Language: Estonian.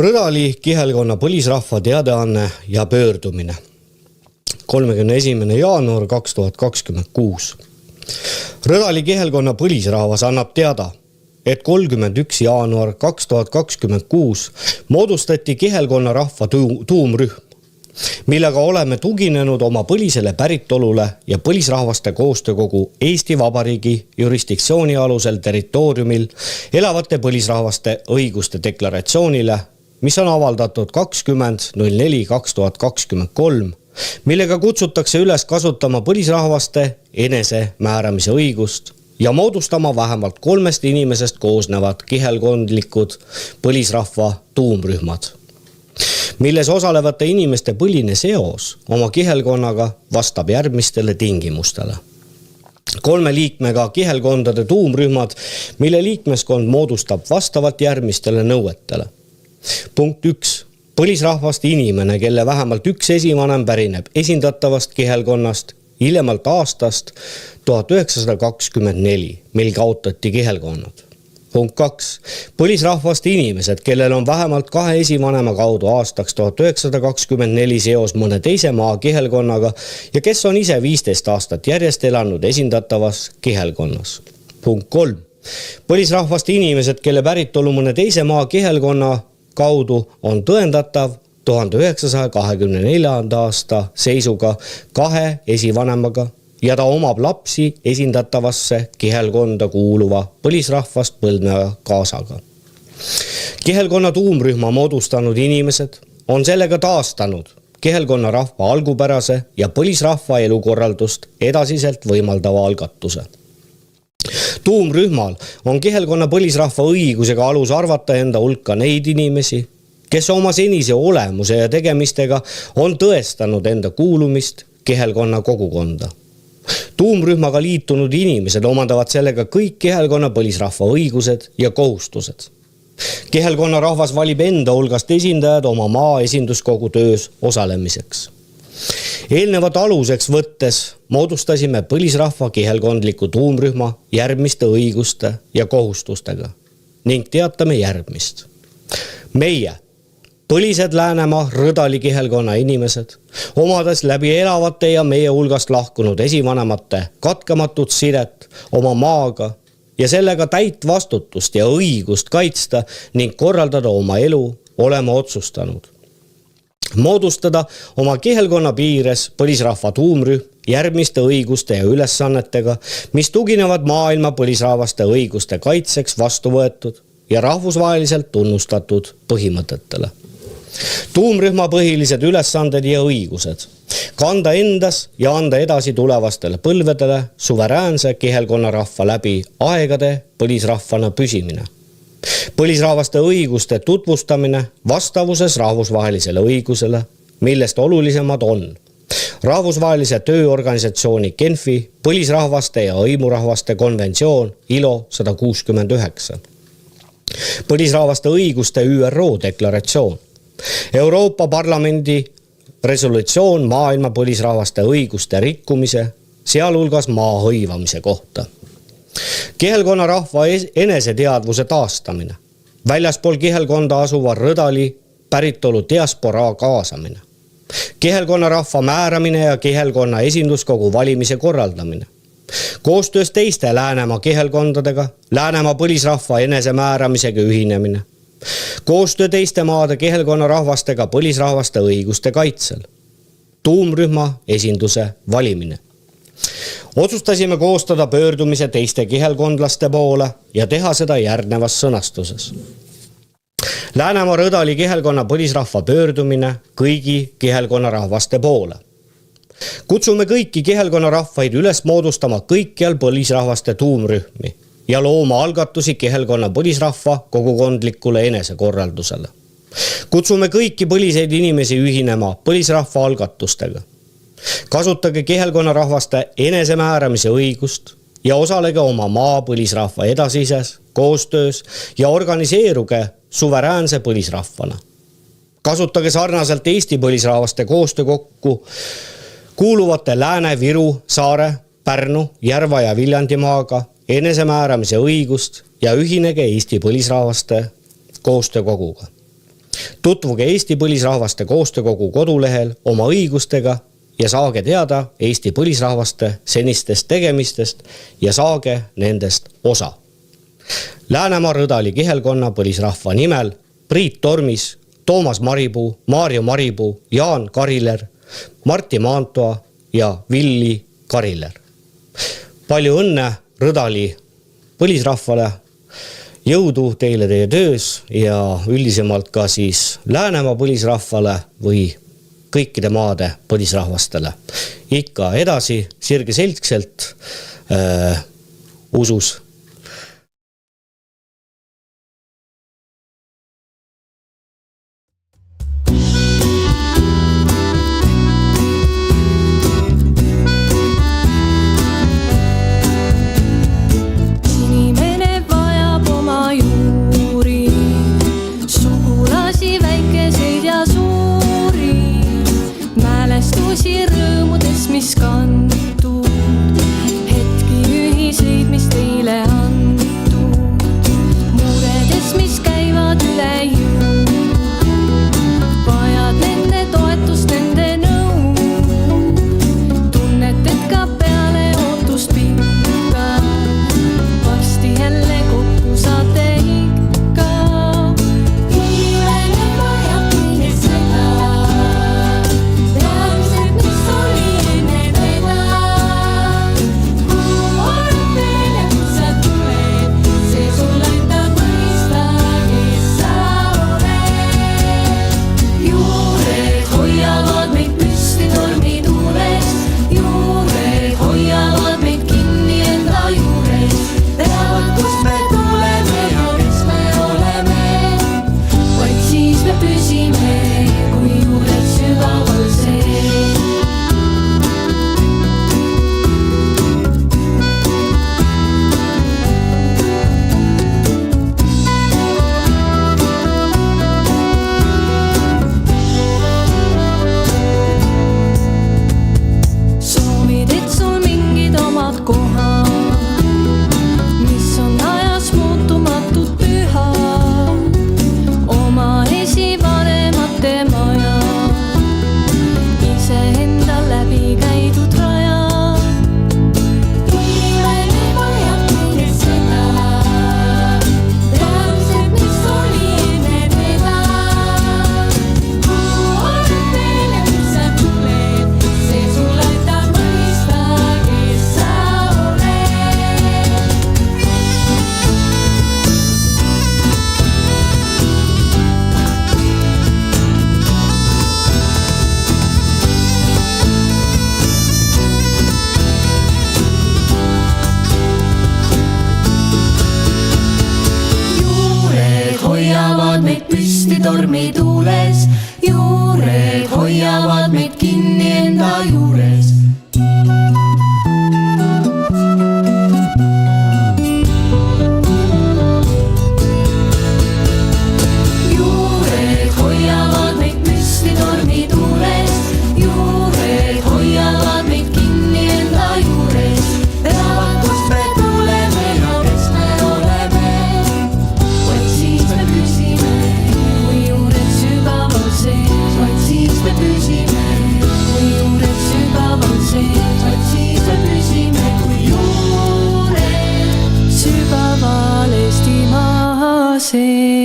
Rõdali kihelkonna põlisrahva teadeanne ja pöördumine. 31. jaanuar 2026. Rõdali kihelkonna põlisrahvas annab teada, et 31. jaanuar 2026 moodustati kihelkonna rahva tuumrühm, millega oleme tuginenud oma põlisele päritolule ja põlisrahvaste koostöökogu Eesti Vabariigi jurisdiktsiooni alusel territooriumil elavate põlisrahvaste õiguste deklaratsioonile, mis on avaldatud 20.04.2023, millega kutsutakse üles kasutama põlisrahvaste enesemääramise õigust ja moodustama vähemalt 3 inimesest koosnevad kihelkondlikud põlisrahva tuumrühmad, milles osalevate inimeste põline seos oma kihelkonnaga vastab järgmistele tingimustele. 3 liikmega kihelkondade tuumrühmad, mille liikmeskond moodustab vastavalt järgmistele nõuetele. Punkt 1. Põlisrahvast inimene, kelle vähemalt 1 esivanem pärineb esindatavast kihelkonnast hiljemalt aastast 1924, mil kaotati kihelkonnad. Punkt 2. Põlisrahvast inimesed, kellel on vähemalt 2 esivanema kaudu aastaks 1924 seos mõne teise maa kihelkonnaga ja kes on ise 15 aastat järjest elanud esindatavas kihelkonnas. Punkt 3. Põlisrahvast inimesed, kelle päritolu mõne teise maa kihelkonna kaudu on tõendatav 1924. aasta seisuga 2 esivanemaga ja ta omab lapsi esindatavasse kihelkonda kuuluva põlisrahvast põlvneva kaasaga. Kihelkonna tuumrühma moodustanud inimesed on sellega taastanud kihelkonna rahva algupärase ja põlisrahva elukorraldust edasiselt võimaldava algatuse. Tuumrühmal on kihelkonna põlisrahva õigusega alus arvata enda hulka neid inimesi, kes oma senise olemuse ja tegemistega on tõestanud enda kuulumist kihelkonna kogukonda. Tuumrühmaga liitunud inimesed omandavad sellega kõik kihelkonna põlisrahva õigused ja kohustused. Kihelkonna rahvas valib enda hulgast esindajad oma maa esinduskogu töös osalemiseks. Eelnevat aluseks võttes moodustasime põlisrahva kihelkondliku tuumrühma järgmiste õiguste ja kohustustega ning teatame järgmist. Meie, põlised Läänemaa Rõdali kihelkonna inimesed, omades läbi elavate ja meie hulgast lahkunud esivanemate katkematut sidet oma maaga ja sellega täit vastutust ja õigust kaitsta ning korraldada oma elu, oleme otsustanud moodustada oma kihelkonna piires põlisrahva tuumrühm järgmiste õiguste ja ülesannetega, mis tuginevad maailma põlisrahvaste õiguste kaitseks vastu võetud ja rahvusvaheliselt tunnustatud põhimõtetele. Tuumrühma põhilised ülesanded ja õigused kanda endas ja anda edasi tulevastele põlvedele suveräänse kihelkonna rahva läbi aegade põlisrahvana püsimine. Põlisrahvaste õiguste tutvustamine vastavuses rahvusvahelisele õigusele, millest olulisemad on rahvusvahelise tööorganisatsiooni Genfi põlisrahvaste ja hõimurahvaste konventsioon ILO 169, põlisrahvaste õiguste ÜRO deklaratsioon, Euroopa Parlamendi resolutsioon maailma põlisrahvaste õiguste rikkumise, sealhulgas maa hõivamise kohta. Kihelkonna rahva eneseteadvuse taastamine, väljaspool kihelkonda asuva Rõdali päritolu diasporaa kaasamine, kihelkonna rahva määramine ja kihelkonna esinduskogu valimise korraldamine, koostöös teiste Läänemaa kihelkondadega Läänemaa põlisrahva enesemääramisega ühinemine, koostöö teiste maade kihelkonna rahvastega põlisrahvaste õiguste kaitsel, tuumrühma esinduse valimine. Otsustasime koostada pöördumise teiste kihelkondlaste poole ja teha seda järgnevas sõnastuses. Läänemaa Rõdali kihelkonna põlisrahva pöördumine kõigi kihelkonna rahvaste poole. Kutsume kõiki kihelkonna rahvaid üles moodustama kõikjal põlisrahvaste tuumrühmi ja looma algatusi kihelkonna põlisrahva kogukondlikule enesekorraldusele. Kutsume kõiki põliseid inimesi ühinema põlisrahva algatustega. Kasutage kihelkonna rahvaste enesemääramise õigust ja osalege oma maa põlisrahva edasises koostöös ja organiseeruge suveräänse põlisrahvana. Kasutage sarnaselt Eesti põlisrahvaste koostöökokku kuuluvate Lääne, Viru, Saare, Pärnu, Järva ja Viljandimaaga enesemääramise õigust ja ühinege Eesti põlisrahvaste koostöökoguga. Tutvuge Eesti põlisrahvaste koostöökogu kodulehel oma õigustega ja saage teada Eesti põlisrahvaste senistest tegemistest ja saage nendest osa. Läänemaa Rõdali kihelkonna põlisrahva nimel Priit Tormis, Toomas Maripuu, Maarjo Maripuu, Jaan Kariler, Martti Maantoa ja Villi Kariler. Palju õnne Rõdali põlisrahvale, jõudu teile teie töös ja üldisemalt ka siis Läänemaa põlisrahvale või kõikide maade põlisrahvastele. Ikka edasi sirge selgselt usus. Mis kantud, hetki ühiseid, mis teile antud, muredes, mis käivad üle jõu, vajad nende toetust, nende nõu, tunnet, et ka peale ootust pikka, varsti jälle kokku saate ikka. Inimene vajab teile seda, teadmised, mis oli tormituules, juured hoiavad meid kinni enda juures. Juured hoiavad meid püsti tormituules, juured hoiavad meid kinni enda juures. Teavad, kust me tuleme ja kes me oleme, vaid siis me püsime. Vaid siis me püsime, kui juured sügaval sees. Vaid siis me püsime, kui juured sügaval Eestimaa sees.